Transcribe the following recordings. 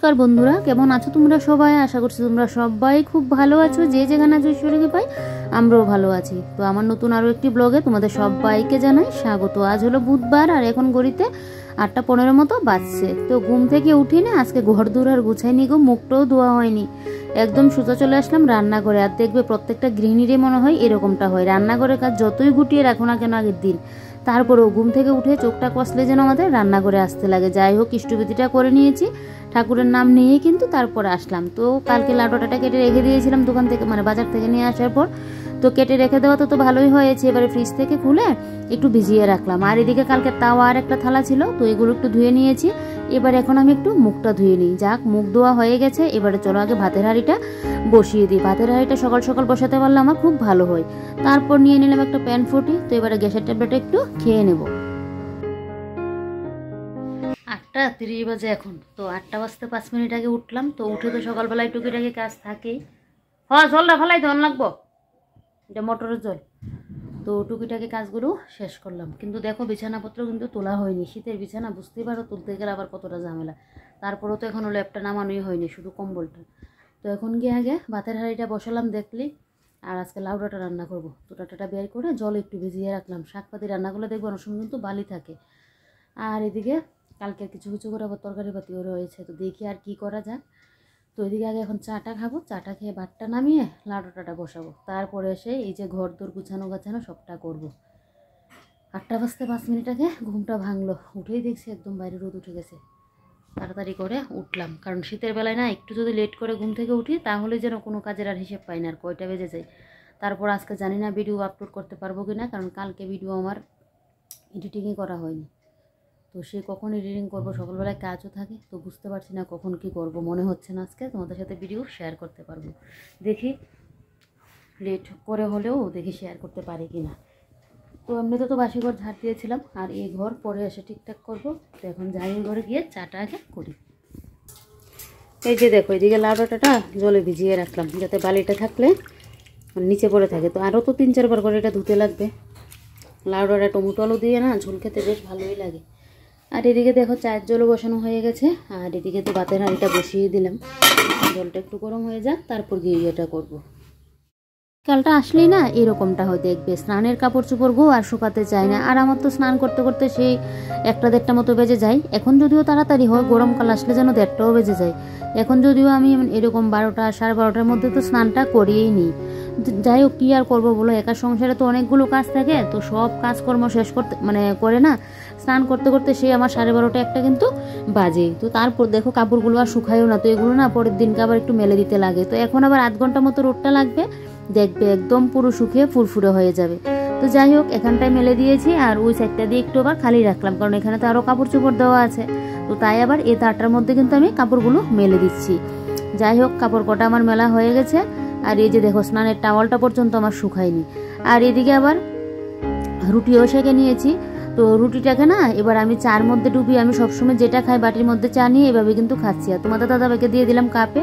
নমস্কার বন্ধুরা, কেমন আছো তোমরা সবাই? আশা করছি তোমরা সবাই খুব ভালো আছো। যে যেখানে আছো ঈশ্বরকে পাই, আমরাও ভালো আছি। তো আমার নতুন আরও একটি ব্লগে তোমাদের সবাইকে জানাই স্বাগত। আজ হলো বুধবার আর এখন ঘড়িতে 8:15 মতো বাজছে। তো ঘুম থেকে উঠি না, আজকে ঘর দূর আর গুছাইনি গো, মুখটাও ধোয়া হয়নি, একদম সোজা চলে আসলাম রান্নাঘরে। আর দেখবে প্রত্যেকটা গৃহিণীরই মনে হয় এরকমটা হয়, রান্নাঘরের কাজ যতই গুটিয়ে রাখো না কেন আগের দিন, তারপরেও ঘুম থেকে উঠে চোখটা কষলে যেন আমাদের রান্নাঘরে আসতে লাগে। যাই হোক, ইষ্টবিধিটা করে নিয়েছি, ঠাকুরের নাম নিয়েই কিন্তু তারপরে আসলাম। তো কালকে লাউডাঁটাটা কেটে রেখে দিয়েছিলাম দোকান থেকে, মানে বাজার থেকে নিয়ে আসার পর। তো কেটে রেখে দেওয়া তো ভালোই হয়েছে। এবারে ফ্রিজ থেকে খুলে একটু ভিজিয়ে রাখলাম। আর এদিকে কালকে তাওয়া আর একটা থালা ছিল, তো এগুলো একটু ধুয়ে নিয়েছি। এবার এখন আমি একটু মুখটা ধুয়ে নিই। যাক, মুখ ধোয়া হয়ে গেছে। এবারে চলো আগে ভাতের হাঁড়িটা বসিয়ে দিই। ভাতের হাঁড়িটা সকাল সকাল বসাতে পারলে আমার খুব ভালো হয়। তারপর নিয়ে নিলাম একটা প্যান ফুটি। তো এবারে গ্যাসের ট্যাবলেটটা একটু খেয়ে নেব। 8:30 বাজে এখন। তো 8টা বাজতে 5 মিনিট আগে উঠলাম। তো উঠে তো সকালবেলায় টুকিটাকি কাজ থাকেই। হ্যাঁ, জলটা ফেলাই ধন লাগবো, এটা মোটরের জল। তো টুকিটাকি কাজগুলো শেষ করলাম। কিন্তু দেখো, বিছানাপত্র কিন্তু তোলা হয়নি। শীতের বিছানা বুঝতেই পারো, তুলতে গেলে আবার কতটা ঝামেলা। তারপরেও তো এখনও ল্যাপটা নামানোই হয়নি, শুধু কম্বলটা। তো এখন গিয়ে আগে ভাতের হাঁড়িটা বসালাম দেখলি। আর আজকে লাউডাঁটা রান্না করবো। তো ডাঁটাটা বের করে জল একটু ভিজিয়ে রাখলাম। শাকপাতি রান্নাগুলো দেখবো অনেক সময় কিন্তু বালি থাকে। আর এদিকে কালকে কিছু কিছু করে আবার তরকারি পাতিও রয়েছে। তো দেখি আর কি করা যায়। তো এদিকে আগে এখন চাটা খাবো, চাটা খেয়ে ভাতটা নামিয়ে লাউডাঁটাটা বসাবো। তারপরে এসে এই যে ঘর দোর গুছানো গাছানো সবটা করব। 8টা বাজতে 5 মিনিট আগে ঘুমটা ভাঙলো। উঠেই দেখছি একদম বাইরে রোদ উঠে গেছে। তাড়াতাড়ি করে উঠলাম, কারণ শীতের বেলায় না একটু যদি লেট করে ঘুম থেকে উঠি তাহলে যেন কোনো কাজের আর হিসেব পাই না, আর কয়টা বেজে যায়। তারপর আজকে জানি না ভিডিও আপলোড করতে পারবো কি না, কারণ কালকে ভিডিও আমার এডিটিংই করা হয়নি। তো সে কখন এডিটিং করবো, সকালবেলায় কাজও থাকে। তো বুঝতে পারছি না কখন কি করব, মনে হচ্ছে না আজকে তোমাদের সাথে ভিডিও শেয়ার করতে পারবো। দেখি লেট করে হলেও দেখি শেয়ার করতে পারি কি না। তো এমনিতে তো বাসি ঘর ঝাড় দিয়েছিলাম, আর এই ঘর পরে এসে ঠিকঠাক করবো। তো এখন যাই ঘরে গিয়ে চাটা আগে করি। এই যে দেখো, এদিকে লাউডাঁটাটা জলে ভিজিয়ে রাখলাম, যাতে বালিটা থাকলে নিচে পড়ে থাকে। তো আরও তো 3-4 বার করে এটা ধুতে লাগবে। লাউডাঁটা টমেটো আলু দিয়ে না ঝোল খেতে বেশ ভালোই লাগে। আর এদিকে দেখো চায়ের জলও বসানো হয়ে গেছে। আর এদিকে তো ভাতের হাঁড়িটা বসিয়ে দিলাম, জলটা একটু গরম হয়ে যাক, তারপর গিয়ে এটা করবো। কালটা আসলেই না এরকমটা হয়, দেখবে স্নানের কাপড় চোপড় গো আর শুকাতে চায় না। আর আমার তো স্নান করতে করতে সেই 1টা-1:30 মতো বেজে যায়। এখন যদিও তাড়াতাড়ি হয়, গরমকাল আসলে যেন 1:30টাও বেজে যায়। এখন যদিও আমি এরকম 12টা 12:30টার মধ্যে তো স্নানটা করিয়েই নিই। যাই হোক, কী আর করবো বলো, একা সংসারে তো অনেকগুলো কাজ থাকে। তো সব কাজকর্ম শেষ করতে করে না স্নান করতে করতে সেই আমার 12:30-1টা কিন্তু বাজে। তো তারপর দেখো কাপড়গুলো আর শুকায়ও না। তো এগুলো না পরের দিনকে আবার একটু মেলে দিতে লাগে। তো এখন আবার 1/2 ঘন্টা মতো রোদটা লাগবে, দেখবে একদম পুরো শুকিয়ে ফুরফুরে হয়ে যাবে। তো যাই হোক, এখানটায় মেলে দিয়েছি। আর ওই সাইডটা দিয়ে একটু আবার খালি রাখলাম, কারণ এখানে তো আরও কাপড় চোপড় দেওয়া আছে। তো তাই আবার এই তারটার মধ্যে কিন্তু আমি কাপড়গুলো মেলে দিচ্ছি। যাই হোক, কাপড় কটা আমার মেলা হয়ে গেছে। আর এই যে দেখো, স্নানের টাওয়ালটা পর্যন্ত আমার শুকায়নি। আর এদিকে আবার রুটিও সেঁকে নিয়েছি। তো রুটিটাকে না এবার আমি চার মধ্যে ডুবি, আমি সবসময় যেটা খাই বাটির মধ্যে চা নিয়ে এভাবে কিন্তু খাচ্ছি। আর তোমাদের দাদাভাইকে দিয়ে দিলাম কাপে।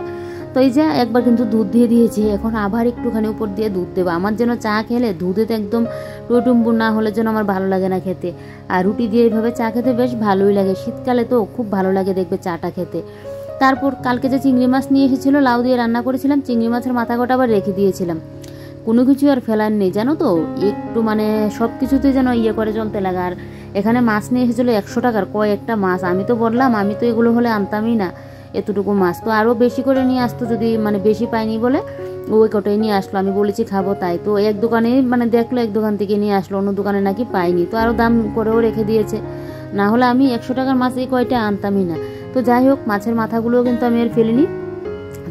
তো এই যে একবার কিন্তু দুধ দিয়ে দিয়েছি, এখন আবার একটুখানি উপর দিয়ে দুধ দেবো। আমার যেন চা খেলে দুধে একদম টইটুম্বুর না হলে যেন আমার ভালো লাগে না খেতে। আর রুটি দিয়ে এইভাবে চা খেতে বেশ ভালোই লাগে, শীতকালে তো খুব ভালো লাগে দেখবে চাটা খেতে। তারপর কালকে যে চিংড়ি মাছ নিয়ে এসেছিলো, লাউ দিয়ে রান্না করেছিলাম, চিংড়ি মাছের মাথা কটা আবার রেখে দিয়েছিলাম। কোনো কিছু আর ফেলার নেই জানো তো, একটু মানে সব কিছুতে যেন করে চলতে লাগে। আর এখানে মাছ নিয়ে এসেছিলো 100 টাকার কয়েকটা মাছ। আমি তো বললাম আমি তো এগুলো হলে আনতামই না, এতটুকু মাছ। তো আরও বেশি করে নিয়ে আসতো, যদি মানে বেশি পাইনি বলে ওই কটাই নিয়ে আসলো। আমি বলেছি খাবো তাই। তো এক দোকানে মানে দেখলো, এক দোকান থেকে নিয়ে আসলো, অন্য দোকানে নাকি পাইনি। তো আরও দাম করেও রেখে দিয়েছে, না হলে আমি 100 টাকার মাছ এই কয়টা আনতামই না। তো যাই হোক, মাছের মাথাগুলোও কিন্তু আমি আর ফেলিনি।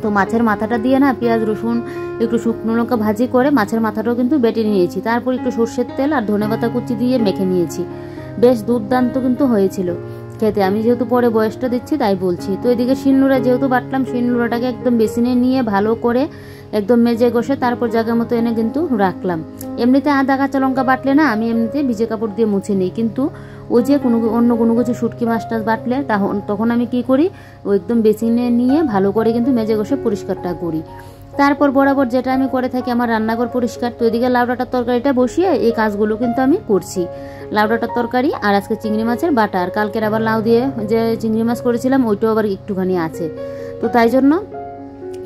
তো মাছের মাথাটা দিয়ে না পেঁয়াজ রসুন একটু শুকনো লঙ্কা ভাজি করে মাছের মাথাটাও কিন্তু বেটে নিয়েছি। তারপর একটু সর্ষের তেল আর ধনেপাতা কুচি দিয়ে মেখে নিয়েছি। বেশ দুর্দান্ত কিন্তু হয়েছিল খেতে। আমি যেহেতু পরে বয়সটা দিচ্ছি তাই বলছি। তো এদিকে শিলনোড়া যেহেতু বাটলাম, শিলনোড়াটাকে একদম বেসিনে নিয়ে ভালো করে একদম মেজে ঘষে তারপর জায়গা মতো এনে কিন্তু রাখলাম। এমনিতে আদা কাঁচা লঙ্কা বাটলে না আমি এমনিতে ভিজে কাপড় দিয়ে মুছে নিই, কিন্তু ওই যে অন্য কোনো কিছু শুটকি মাছ টাছ বাটলে তখন আমি কি করি, ও একদম বেসিনে নিয়ে ভালো করে কিন্তু মেজে ঘষে পরিষ্কারটা করি। তারপর বরাবর যেটা আমি করে থাকি, আমার রান্নাঘর পরিষ্কার। তো এদিকে লাউডাঁটার তরকারিটা বসিয়ে এই কাজগুলো কিন্তু আমি করছি। লাউডাঁটার তরকারি আর আজকে চিংড়ি মাছের বাটা, আর কালকের আবার লাউ দিয়ে যে চিংড়ি মাছ করেছিলাম ওইটাও আবার একটুখানি আছে। তো তাই জন্য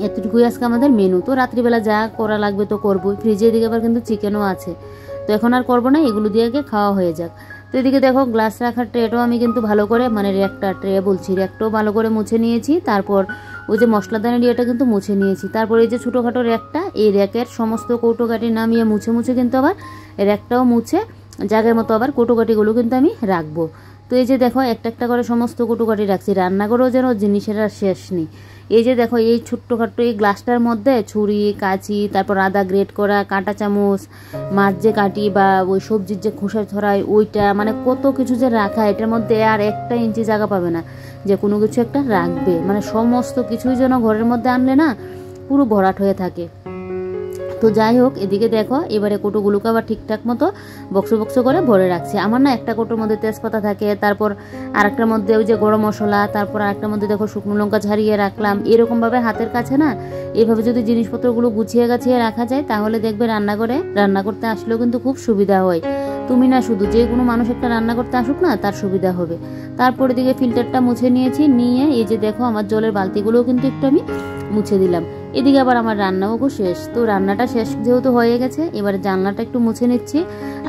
এতটুকুই আজকে আমাদের মেনু। তো রাত্রিবেলা যা করা লাগবে তো করবোই। ফ্রিজে এদিকে আবার কিন্তু চিকেনও আছে, তো এখন আর করবো না, এগুলো দিয়ে আগে খাওয়া হয়ে যাক। তো এদিকে দেখো গ্লাস রাখার ট্রেটাও আমি কিন্তু ভালো করে মানে র্যাকটাও ভালো করে মুছে নিয়েছি। তারপর ওই যে মশলাদানের ইয়েটা কিন্তু মুছে নিয়েছি। তারপর এই যে ছোটোখাটো র্যাকটা, এই র্যাকের সমস্ত কৌটোকাটি নামিয়ে মুছে কিন্তু আবার র্যাকটাও মুছে জায়গার মতো আবার কৌটোকাটিগুলো কিন্তু আমি রাখবো। তো এই যে দেখো একটা করে সমস্ত কৌটোকাটি রাখছি। রান্নাঘরেও যেন জিনিসের আর শেষ নেই। এই যে দেখো এই ছোট্টখাট্ট এই গ্লাসটার মধ্যে ছুরি, কাঁচি, তারপর আদা গ্রেট করা, কাঁটা চামচ, মাছ যে কাটি বা ওই সবজির যে খোসা ছড়ায় ওইটা, মানে কত কিছু যে রাখা, এটার মধ্যে আর 1 ইঞ্চি জায়গা পাবে না যে কোনো কিছু একটা রাখবে। মানে সমস্ত কিছুই যেন ঘরের মধ্যে আনলে না পুরো ভরাট হয়ে থাকে। তো যাই হোক, এদিকে দেখো এবারে কৌটোগুলোকে আবার ঠিকঠাক মতো বক্স করে ভরে রাখছি। আমার না একটা কৌটোর মধ্যে তেজপাতা থাকে, তারপর আরেকটার মধ্যে ওই যে গরম মশলা, তারপর আরেকটার মধ্যে দেখো শুকনো লঙ্কা ঝারিয়ে রাখলাম। এরকমভাবে হাতের কাছে না এইভাবে যদি জিনিসপত্রগুলো গুছিয়ে রাখা যায়, তাহলে দেখবে রান্না করতে আসলেও কিন্তু খুব সুবিধা হয়। তুমি না শুধু, যে কোনো মানুষ একটা রান্না করতে আসুক না, তার সুবিধা হবে। তারপর এদিকে ফিল্টারটা মুছে নিয়েছি, নিয়ে এই যে দেখো আমার জলের বালতিগুলোও কিন্তু একটু আমি মুছে দিলাম। এদিকে আবার আমার রান্নাও শেষ। তো রান্নাটা শেষ যেহেতু হয়ে গেছে, এবারে জানলাটা একটু মুছে নিচ্ছি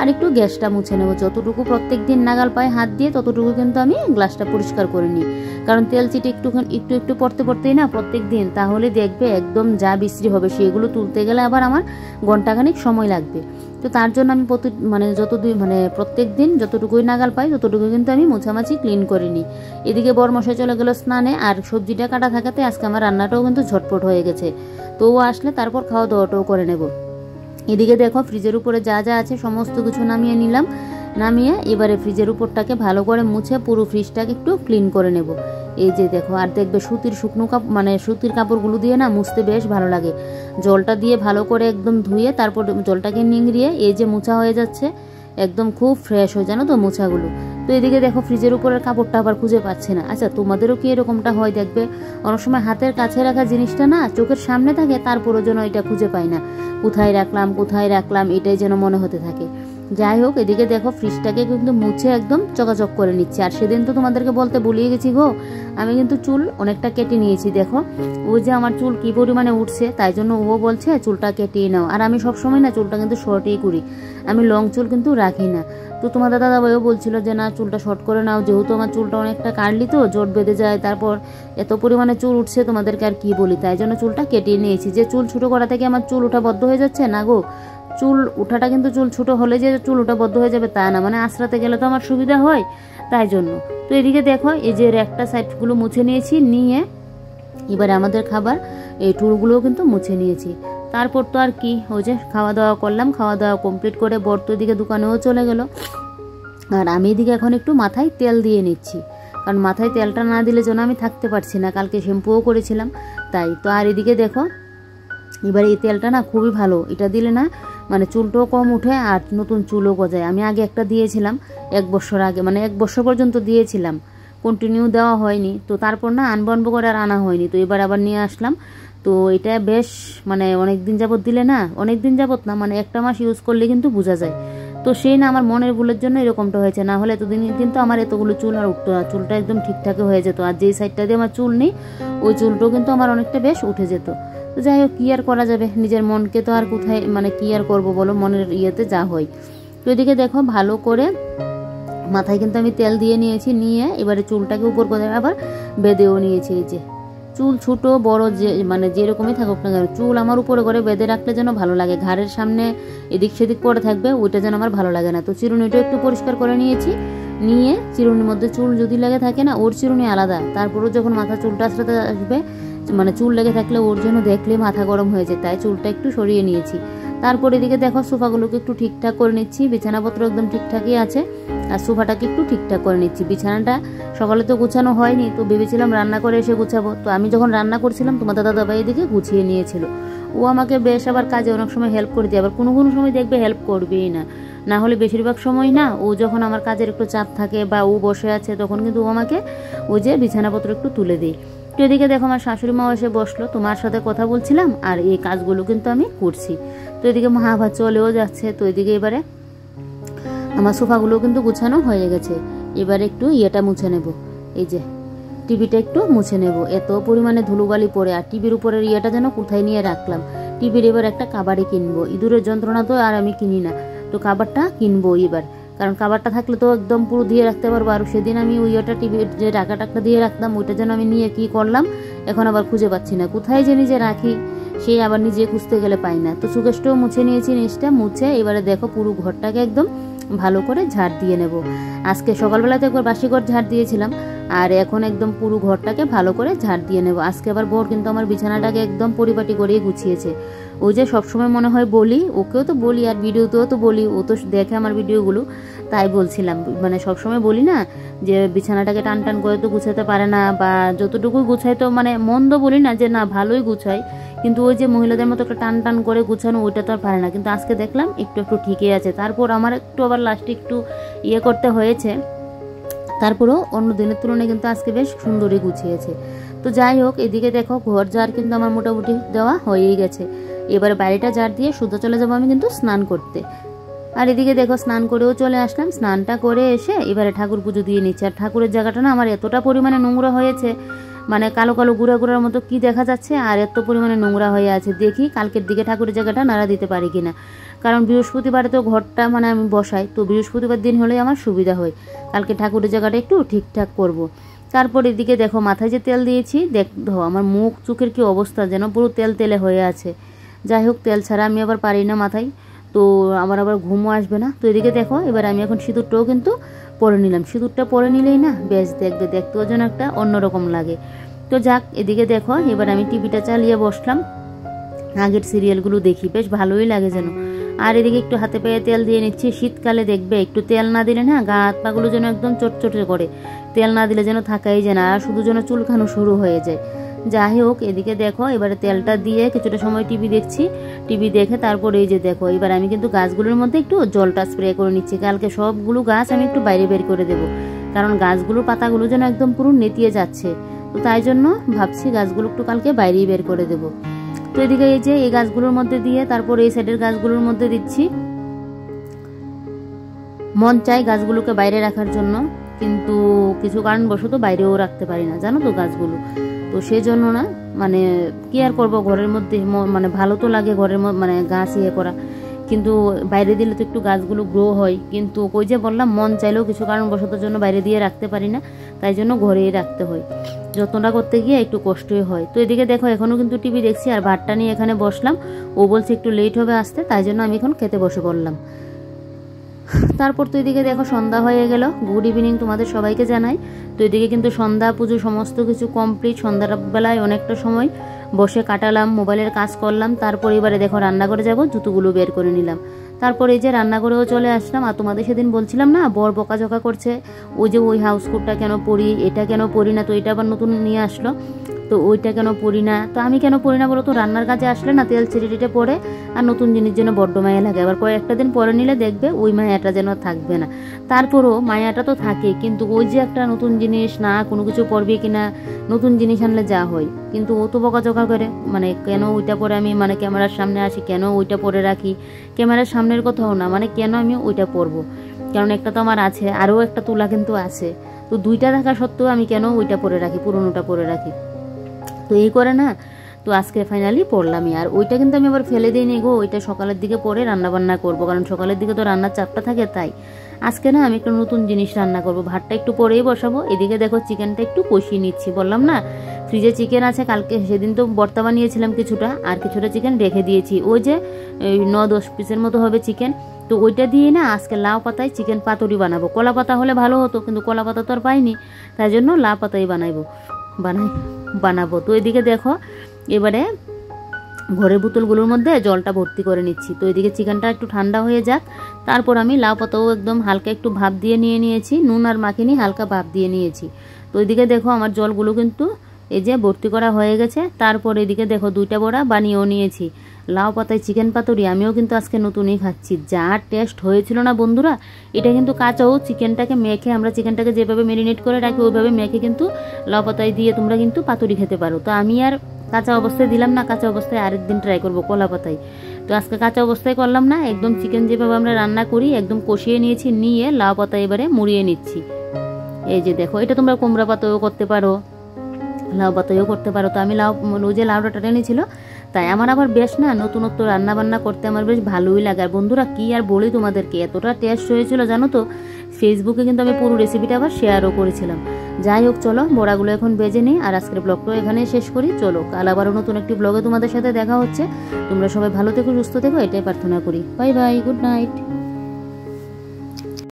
আর একটু গ্যাসটা মুছে নেবো। যতটুকু প্রত্যেক দিন নাগাল পায়ে হাত দিয়ে ততটুকু কিন্তু আমি গ্লাসটা পরিষ্কার করে নিই, কারণ তেল চিটে একটু পড়তেই না প্রত্যেক দিন, তাহলে দেখবে একদম যা বিশ্রী হবে, সেগুলো তুলতে গেলে আবার আমার ঘন্টাখানিক সময় লাগবে। তো তার জন্য আমি প্রত্যেক দিন যতটুকুই নাগাল পাই ততটুকু কিন্তু আমি মোছামাছি ক্লিন করে নিই। এদিকে বরমশাই চলে গেল স্নানে, আর সবজিটা কাটা থাকাতে আজকে আমার রান্নাটাও কিন্তু ঝটপট হয়ে গেছে। তো ও আসলে তারপর খাওয়া দাওয়াটাও করে নেব। এদিকে দেখো ফ্রিজের উপরে যা আছে সমস্ত কিছু নামিয়ে নিলাম। নামিয়ে এবারে ফ্রিজের উপরটাকে ভালো করে মুছে পুরো ফ্রিজটাকে একটু ক্লিন করে নেব। এই যে দেখো, আর দেখবে সুতির কাপড়গুলো দিয়ে না মুছতে বেশ ভালো লাগে। জলটা দিয়ে ভালো করে একদম ধুয়ে তারপর জলটাকে নিংড়িয়ে এই যে মোছা হয়ে যাচ্ছে, একদম খুব ফ্রেশ হয়ে জানো তো মোছাগুলো। তো এদিকে দেখো ফ্রিজের উপরের কাপড়টা আবার খুঁজে পাচ্ছি না। আচ্ছা, তোমাদেরও কি এরকমটা হয়? দেখবে অনেক সময় হাতের কাছে রাখা জিনিসটা না চোখের সামনে থাকে, তারপরও যেন এটা খুঁজে পাই না, কোথায় রাখলাম এটাই যেন মনে হতে থাকে। যাই হোক, এদিকে দেখো ফ্রিজটাকে কিন্তু মুছে একদম চকাচক করে নিচ্ছি। আর সেদিন তো তোমাদেরকে বলতে ভুলিয়ে গেছি গো, আমি কিন্তু চুল অনেকটা কেটে নিয়েছি। দেখো ও যে আমার চুল কি পরিমাণে উঠছে, তাই জন্য ও বলছে চুলটা কেটেই নাও। আর আমি সবসময় না চুলটা কিন্তু শর্টই করি, আমি লং চুল কিন্তু রাখি না। তো তোমাদের দাদাভাইও বলছিল যে না চুলটা শর্ট করে নাও, যেহেতু আমার চুলটা অনেকটা কাটলি তো জট বেঁধে যায়, তারপর এত পরিমাণে চুল উঠছে তোমাদেরকে আর কি বলি, তাই জন্য চুলটা কেটে নিয়েছি। যে চুল ছোটো করা থেকে আমার চুল ওঠা বদ্ধ হয়ে যাচ্ছে না গো। চুল ওঠাটা কিন্তু চুল ছোটো হলে যে চুল ওঠা বদ্ধ হয়ে যাবে তা না, মানে আঁচড়াতে গেলে তো আমার সুবিধা হয়, তাই জন্য। তো এদিকে দেখো এই যে একটা সাইডগুলো মুছে নিয়েছি, নিয়ে এবারে আমাদের খাবার এই টুলগুলোও কিন্তু মুছে নিয়েছি। তারপর তো আর কি, ওই যে খাওয়া দাওয়া করলাম, খাওয়া দাওয়া কমপ্লিট করে বর তো এদিকে দোকানেও চলে গেল, আর আমি এদিকে এখন একটু মাথায় তেল দিয়ে নিচ্ছি, কারণ মাথায় তেলটা না দিলে যেন আমি থাকতে পারছি না, কালকে শ্যাম্পুও করেছিলাম তাই। তো আর এদিকে দেখো এবার এই তেলটা না খুবই ভালো, এটা দিলে না মানে চুলটাও কম উঠে আর নতুন চুলও গজায়। আমি আগে একটা দিয়েছিলাম 1 বছর আগে, মানে 1 বছর পর্যন্ত দিয়েছিলাম, কন্টিনিউ দেওয়া হয়নি। তো তারপর না আনবো করে আর আনা হয়নি, তো এবার আবার নিয়ে আসলাম। তো এটা বেশ মানে অনেক দিন যাবত দিলে না, অনেক দিন যাবত না মানে 1টা মাস ইউজ করলে কিন্তু বোঝা যায়। তো সেই না আমার মনের ভুলের জন্য এরকমটা হয়েছে, না হলে এতদিন কিন্তু আমার এতগুলো চুল আর উঠতো না, চুলটা একদম ঠিকঠাক হয়ে যেত। আর যেই সাইডটা দিয়ে আমার চুল নেই ওই চুলটাও কিন্তু আমার অনেকটা বেশ উঠে যেত। তো যাই হোক, কী আর করা যাবে, নিজের মনকে তো আর কোথায় মানে কী আর করবো বলো, মনের ইয়েতে যা হয়। তো এদিকে দেখো ভালো করে মাথায় কিন্তু আমি তেল দিয়ে নিয়েছি, নিয়ে এবারে চুলটাকে উপর করে আবার বেঁধেও নিয়েছি। এই যে চুল ছোট বড় যে মানে যেরকমই থাকুক না কেন, চুল আমার উপরে করে বেঁধে রাখলে যেন ভালো লাগে, ঘাড়ের সামনে এদিক সেদিক পড়ে থাকবে ওইটা যেন আমার ভালো লাগে না। তো চিরুনিটা একটু পরিষ্কার করে নিয়েছি, নিয়ে চিরুনির মধ্যে চুল যদি লেগে থাকে না, ওর চিরুনি আলাদা, তারপরেও যখন মাথা চুলটা আসতে আসবে মানে চুল লেগে থাকলে ওর জন্য দেখলে মাথা গরম হয়ে যায়, তাই চুলটা একটু সরিয়ে নিয়েছি। তারপর এদিকে দেখো সোফাগুলোকে একটু ঠিকঠাক করে নিচ্ছি, বিছানাপত্র একদম ঠিকঠাকই আছে, আর সোফাটাকে একটু ঠিকঠাক করে নিচ্ছি। বিছানাটা সকালে তো গুছানো হয়নি, তো ভেবেছিলাম রান্না করে এসে গুছাবো। তো আমি যখন রান্না করছিলাম তোমাদের দাদাভাই এদিকে গুছিয়ে নিয়েছিল, ও আমাকে বেশ আবার কাজে অনেক সময় হেল্প করে দিয়ে, আবার কোনো কোনো সময় দেখবে হেল্প করবেই না, না হলে বেশিরভাগ সময় না ও যখন আমার কাজের একটু চাপ থাকে বা ও বসে আছে তখন কিন্তু ও আমাকে ওই যে বিছানাপত্র একটু তুলে দেয়। তো এদিকে দেখো আমার শাশুড়ি মাও এসে বসলো, তোমার সাথে কথা বলছিলাম আর এই কাজগুলো কিন্তু আমি করছি। তো এদিকে মা ভাত চলেও যাচ্ছে। তো এদিকে এবারে আমার সোফাগুলো কিন্তু গুছানো হয়ে গেছে, এবারে একটু ইয়েটা মুছে নেব, এই যে টিভিটা একটু মুছে নেব। এত পরিমাণে ধুলোবালি পড়ে, আর টিভির উপরের ইয়েটা যেন কোথায় নিয়ে রাখলাম। টিভির এবার একটা কাবারই কিনবো, ইঁদুরের যন্ত্রণা তো আর আমি কিনি না, তো কাবারটা কিনবো এবার। কারণ কাবারটা থাকলে তো একদম পুরো দিয়ে রাখতে পারবো। আর সেদিন আমি ওইটা টিভির যে টাকাটা দিয়ে রাখতাম, ওইটা যেন আমি নিয়ে কি করলাম এখন আবার খুঁজে পাচ্ছি না, কোথায় যে নিজে রাখি সেই আবার নিজে খুঁজতে গেলে পাই না। তো সুকেশটাও মুছে নিয়েছি, নিচটা মুছে এবারে দেখো পুরো ঘরটাকে একদম ভালো করে ঝাড় দিয়ে নেব। আজকে সকালবেলাতে একবার বাসি ঘর ঝাড় দিয়েছিলাম, আর এখন একদম পুরো ঘরটাকে ভালো করে ঝাড় দিয়ে নেব। আজকে আবার বর কিন্তু আমার বিছানাটাকে একদম পরিপাটি করেই গুছিয়েছে। ওই যে সবসময় মনে হয় বলি, ওকেও তো বলি আর ভিডিওতেও তো বলি, ও তো দেখে আমার ভিডিওগুলো, তাই বলছিলাম মানে সবসময় বলি না যে বিছানাটাকে টান টান করে তো গুছাতে পারে না, বা যতটুকু গুছাই তো মানে মন্দ বলি না যে না, ভালোই গুছাই, কিন্তু ওই যে মহিলাদের মতো একটা টান টান করে গুছানো ওইটা তো আর পারে না। কিন্তু আজকে দেখলাম একটু একটু ঠিকই আছে। তারপর আমার একটু আবার লাস্টে একটু ইয়ে করতে হয়েছে, তারপরেও অন্য দিনের তুলনায় কিন্তু আজকে বেশ সুন্দরই গুছিয়েছে। তো যাই হোক, এদিকে দেখো ঘর ঝাড় কিন্তু আমার মোটামুটি দেওয়া হয়েই গেছে। এবার বাড়িটা ঝাড় দিয়ে শুদ্ধ চলে যাবো আমি কিন্তু স্নান করতে। আর এদিকে দেখো স্নান করেও চলে আসলাম। স্নানটা করে এসে এবারে ঠাকুর পুজো দিয়ে নিচ্ছি। আর ঠাকুরের জায়গাটা না আমার এতটা পরিমাণে নোংরা হয়েছে, মানে কালো কালো গুঁড়া গুঁড়ার মতো কি দেখা যাচ্ছে, আর এত পরিমাণে নোংরা হয়ে আছে। দেখি কালকের দিকে ঠাকুরের জায়গাটা নাড়া দিতে পারি কিনা, কারণ বৃহস্পতিবারে তো ঘরটা মানে আমি বসাই, তো বৃহস্পতিবার দিন হলে আমার সুবিধা হয়। কালকে ঠাকুরের জায়গাটা একটু ঠিকঠাক করব। তারপর এদিকে দেখো মাথায় যে তেল দিয়েছি, দেখো আমার মুখ চোখের কি অবস্থা, যেন পুরো তেল তেলে হয়ে আছে। যাই হোক, তেল ছাড়া আমি আবার পারি না মাথায়, তো আমার আবার ঘুমও আসবে না। তো এদিকে দেখো এবার আমি এখন সিঁদুরটাও কিন্তু পরে নিলাম। সিঁদুরটা পরে নিলেই না বেশ দেখবে, দেখতেও যেন একটা অন্যরকম লাগে। তো যাক, এদিকে দেখো এবার আমি টিভিটা চালিয়ে বসলাম, আগের সিরিয়ালগুলো দেখি, বেশ ভালোই লাগে যেন। আর এদিকে একটু হাতে পায়ে তেল দিয়ে নিচ্ছি। শীতকালে দেখবে একটু তেল না দিলে না গা হাত পাগুলো যেন একদম চটচটে করে, তেল না দিলে যেন থাকাই যায় না, আর শুধু যেন চুলকানো শুরু হয়ে যায়। যাই হোক, এদিকে দেখো এবারে তেলটা দিয়ে কিছুটা সময় টিভি দেখছি। টিভি দেখে তারপরে এই যে দেখো এবার আমি কিন্তু গাছগুলোর মধ্যে একটু জলটা স্প্রে করে নিচ্ছি। কালকে সবগুলো গাছ আমি একটু বাইরে বের করে দেবো, কারণ গাছগুলোর পাতাগুলো যেন একদম পুরো নেতিয়ে যাচ্ছে। তো তাই জন্য ভাবছি গাছগুলো একটু কালকে বাইরেই বের করে দেবো। তো এদিকে এই যে এই গাছগুলোর মধ্যে দিয়ে তারপর এই সাইডের গাছগুলোর মধ্যে দিচ্ছি। মন চাই গাছগুলোকে বাইরে রাখার জন্য, কিন্তু কিছু কারণবশত বাইরেও রাখতে পারি না, জানো তো গাছগুলো। তো সেই জন্য না মানে কি আর করবো, ঘরের মধ্যে মানে ভালো তো লাগে ঘরের মানে গাছ ইয়ে করা, কিন্তু বাইরে দিলে তো একটু গাছগুলো গ্রো হয়। কিন্তু ওই যে বললাম মন চাইলেও কিছু কারণবশত জন্য বাইরে দিয়ে রাখতে পারি না, তাই জন্য ঘরেই রাখতে হয়। যত্নটা করতে গিয়ে একটু কষ্টই হয়। তো এদিকে দেখো এখনও কিন্তু টিভি দেখছি, আর ভাতটা নিয়ে এখানে বসলাম। ও বলছে একটু লেট হবে আসতে, তাই জন্য আমি এখন খেতে বসে পড়লাম। তারপর তো এদিকে দেখো সন্ধ্যা হয়ে গেল। গুড ইভিনিং তোমাদের সবাইকে জানাই। তো এদিকে কিন্তু সন্ধ্যা পুজো সমস্ত কিছু কমপ্লিট। সন্ধ্যার বেলায় অনেকটা সময় বসে কাটালাম, মোবাইলের কাজ করলাম। তারপর এবারে দেখো রান্নাঘরে যাব, জুতোগুলো বের করে নিলাম। তারপর এই যে রান্নাঘরেও চলে আসলাম। আর তোমাদের সেদিন বলছিলাম না বর বকাঝকা করছে, ওই যে ওই হাউস কোটটা কেন পরি, এটা কেন পরি না, তো এটা আবার নতুন নিয়ে আসলো, তো ওইটা কেন পরি না। তো আমি কেন পরি না বলো তো, রান্নার কাজে আসলে না তেল ছিটে পরে আর নতুন জিনিস যেন বড্ড মায়া লাগে। আবার কয়েকটা দিন পরে নিলে দেখবে ওই মায়াটা যেন থাকবে না। তারপরও মায়াটা তো থাকে, কিন্তু ওই যে একটা নতুন জিনিস না কোনো কিছু পরবে কিনা, নতুন জিনিস আনলে যা হয়। কিন্তু ও তো বকাঝকা করে, মানে কেন ওইটা পরে আমি মানে ক্যামেরার সামনে আসি, কেন ওইটা পরে রাখি। ক্যামেরার সামনের কথাও না, মানে কেন আমি ওইটা পরবো, কারণ একটা তো আমার আছে, আরও একটা তুলা কিন্তু আছে। তো দুইটা থাকা সত্ত্বেও আমি কেন ওইটা পরে রাখি, পুরোনোটা পরে রাখি। তো এই করে না, তো আজকে ফাইনালি পড়লামই। আর ওইটা কিন্তু আমি আবার ফেলে দিইনি গো, ওইটা সকালের দিকে পরে রান্নাবান্না করবো, কারণ সকালের দিকে তো রান্নার চাপটা থাকে। তাই আজকে না আমি একটা নতুন জিনিস রান্না করবো, ভাতটা একটু পরেই বসাবো। এদিকে দেখো চিকেনটা একটু কষিয়ে নিচ্ছি। বললাম না ফ্রিজে চিকেন আছে, কালকে সেদিন তো ভর্তা বানিয়েছিলাম কিছুটা, আর কিছুটা চিকেন রেখে দিয়েছি। ওই যে 9-10 পিসের মতো হবে চিকেন, তো ওইটা দিয়ে না আজকে লাউ পাতায় চিকেন পাতুরি বানাবো। কলা পাতা হলে ভালো হতো, কিন্তু কলা পাতা তো আর পাইনি, তাই জন্য লাউ পাতাই বানাবো। তো এদিকে দেখো এবারে ঘরের বোতলগুলোর মধ্যে জলটা ভর্তি করে নিচ্ছি। তো এদিকে চিকেনটা একটু ঠান্ডা হয়ে যাক, তারপর আমি লাউ পাতাও একদম হালকা একটু ভাপ দিয়ে নিয়েছি, নুন আর মাখিনি হালকা ভাপ দিয়ে নিয়েছি। তো এদিকে দেখো আমার জলগুলো কিন্তু এই যে ভর্তি করা হয়ে গেছে। তারপর এদিকে দেখো 2টা বড়া বানিয়েও নিয়েছি। লাউ পাতায় চিকেন পাতুরি আমিও কিন্তু আজকে নতুনই খাচ্ছি, যা টেস্ট হয়েছিল না বন্ধুরা। এটা কিন্তু কাঁচাও চিকেনটাকে মেখে, আমরা চিকেনটাকে যেভাবে ম্যারিনেট করে রাখি ওইভাবে মেখে কিন্তু লাউ পাতায় দিয়ে তোমরা কিন্তু পাতুরি খেতে পারো। তো আমি আর কাঁচা অবস্থায় দিলাম না, কাঁচা অবস্থায় আরেকদিন ট্রাই করবো কলা পাতায়। তো আজকে কাঁচা অবস্থায় করলাম না, একদম চিকেন যেভাবে আমরা রান্না করি একদম কষিয়ে নিয়েছি, নিয়ে লাউ পাতা এবারে মুড়িয়ে নিচ্ছি। এই যে দেখো, এটা তোমরা কুমড়া পাতাও করতে পারো, লাউ বাতাইও করতে পারো। তো আমি ওই যে লাউ ডাঁটা এনেছিল, তাই আমার আবার বেশ না নতুনত্ব রান্না বান্না করতে আমার বেশ ভালোই লাগে। আর বন্ধুরা কি আর বলি তোমাদেরকে, এতটা টেস্ট হয়েছিল জানো তো, ফেসবুকে কিন্তু আমি পুরো রেসিপিটা আবার শেয়ারও করেছিলাম। যাই হোক, চলো বড়াগুলো এখন বেজে নিই আর আজকের ব্লগটাও এখানে শেষ করি। চলো, কাল আবারও নতুন একটি ব্লগে তোমাদের সাথে দেখা হচ্ছে। তোমরা সবাই ভালো থেকো, সুস্থ থেকো, এটাই প্রার্থনা করি। Bye bye, good night.